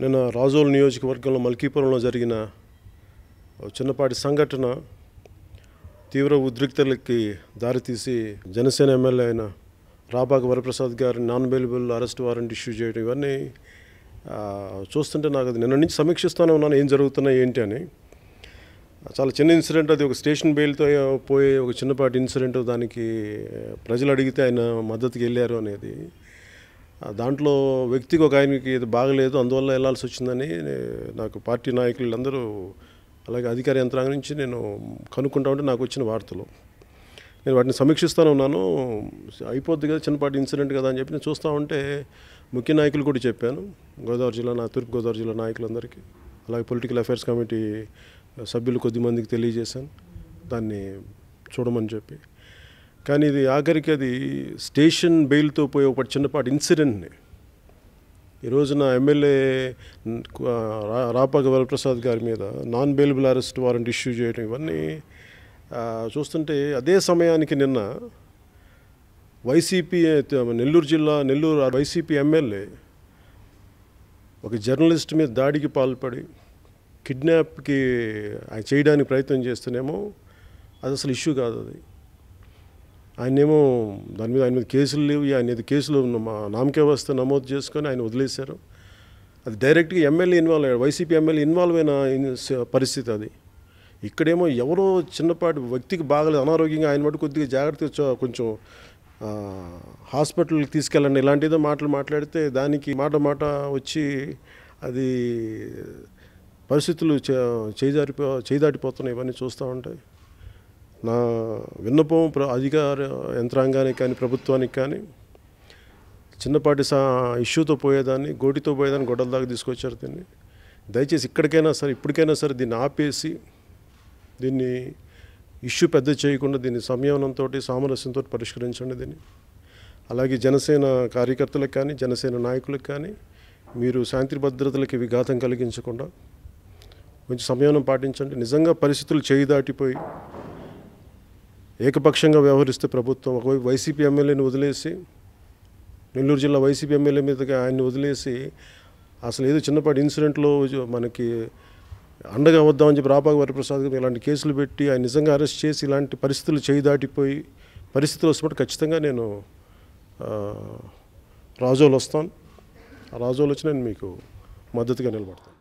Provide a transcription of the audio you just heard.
నిన్న రాజోల్ నియోజకవర్గంలో మల్కీపురంలో జరిగిన చిన్నపాటి సంఘటన తీవ్ర ఉద్రిక్తలకి దారితీసి జనసేన ఎమ్మెల్యే అయిన రాపాక వరప్రసాద్ గారి non bailable arrest warrant issue చేయడం ఇవన్నీ చూస్తుంటే నాకు అది నిన్న నుంచి సమీక్షిస్తూనే ఉన్నాను ఏం జరుగుతున్నాయి ఏంటి అని. చాలా చిన్న ఇన్సిడెంట్, అది ఒక స్టేషన్ బెయిల్తో పోయే ఒక చిన్నపాటి ఇన్సిడెంట్. దానికి ప్రజలు అడిగితే ఆయన మద్దతుకి వెళ్ళారు అనేది. దాంట్లో వ్యక్తికి ఒక ఆయనకి ఇది బాగలేదు, అందువల్ల వెళ్ళాల్సి వచ్చిందని నాకు పార్టీ నాయకులు అందరూ అలాగే అధికార యంత్రాంగం నుంచి నేను కనుక్కుంటా ఉంటే నాకు వచ్చిన వార్తలు. నేను వాటిని సమీక్షిస్తూనే ఉన్నాను. అయిపోద్ది కదా, చిన్నపాటి ఇన్సిడెంట్ కదా అని చెప్పి నేను చూస్తూ ఉంటే ముఖ్య నాయకులు కూడా చెప్పాను, గోదావరి జిల్లా తూర్పుగోదావరి జిల్లా నాయకులందరికీ, అలాగే పొలిటికల్ అఫైర్స్ కమిటీ సభ్యులు కొద్దిమందికి తెలియజేశాను దాన్ని చూడమని చెప్పి. కానీ ఇది ఆఖరికి అది స్టేషన్ బెయిల్తో పోయే ఒక చిన్నపాటి ఇన్సిడెంట్ని ఈ రోజున ఎమ్మెల్యే రాపాక వరప్రసాద్ గారి మీద non bailable arrest warrant issue చేయడం ఇవన్నీ చూస్తుంటే, అదే సమయానికి నిన్న వైసీపీ నెల్లూరు వైసీపీ ఎమ్మెల్యే ఒక జర్నలిస్ట్ మీద దాడికి పాల్పడి కిడ్నాప్కి ఆయన చేయడానికి ప్రయత్నం చేస్తేనేమో అది అసలు ఇష్యూ కాదు. అది ఆయనేమో ఆయన మీద కేసులు లేవు, ఆయన మీద కేసులు నామకే వస్తే నమోదు చేసుకొని ఆయన వదిలేశారు. అది డైరెక్ట్గా ఎమ్మెల్యే ఇన్వాల్వ్ అయ్యాడు, వైసీపీ ఎమ్మెల్యే ఇన్వాల్వ్ అయిన పరిస్థితి అది. ఇక్కడేమో ఎవరో చిన్నపాటి వ్యక్తికి బాగలేదు, అనారోగ్యంగా, ఆయన మటు కొద్దిగా జాగ్రత్తగా కొంచెం హాస్పిటల్కి తీసుకెళ్ళండి ఇలాంటిదో మాట్లాడితే దానికి మాట వచ్చి అది పరిస్థితులు చేదాటిపోతున్నాయి. ఇవన్నీ చూస్తూ ఉంటాయి. నా విన్నపం అధికార యంత్రాంగానికి కానీ ప్రభుత్వానికి కానీ, చిన్నపాటి ఇష్యూతో పోయేదాన్ని గోటితో పోయేదాన్ని గొడవల దాకా తీసుకొచ్చారు. దీన్ని దయచేసి ఇప్పటికైనా సరే దీన్ని ఆపేసి దీన్ని ఇష్యూ పెద్ద చేయకుండా దీన్ని సంయమనంతో సామరస్యంతో పరిష్కరించండి దీన్ని. అలాగే జనసేన కార్యకర్తలకు కానీ జనసేన నాయకులకు కానీ మీరు శాంతి భద్రతలకు విఘాతం కలిగించకుండా కొంచెం సంయమనం పాటించండి. నిజంగా పరిస్థితులు చేయి దాటిపోయి ఏకపక్షంగా వ్యవహరిస్తే ప్రభుత్వం ఒకవైపు వైసీపీ ఎమ్మెల్యేని వదిలేసి, నెల్లూరు జిల్లా వైసీపీ ఎమ్మెల్యే మీదగా ఆయన్ని వదిలేసి అసలు ఏదో చిన్నపాటి ఇన్సిడెంట్లో మనకి అండగా వద్దామని చెప్పి రాపాక వరప్రసాద్ గారు ఇలాంటి కేసులు పెట్టి ఆయన నిజంగా అరెస్ట్ చేసి ఇలాంటి పరిస్థితులు చేయి దాటిపోయి పరిస్థితులు వస్తున్నప్పుడు ఖచ్చితంగా నేను రాజోలు వస్తాను. ఆ రాజోలు వచ్చి నేను మీకు మద్దతుగా నిలబడతాను.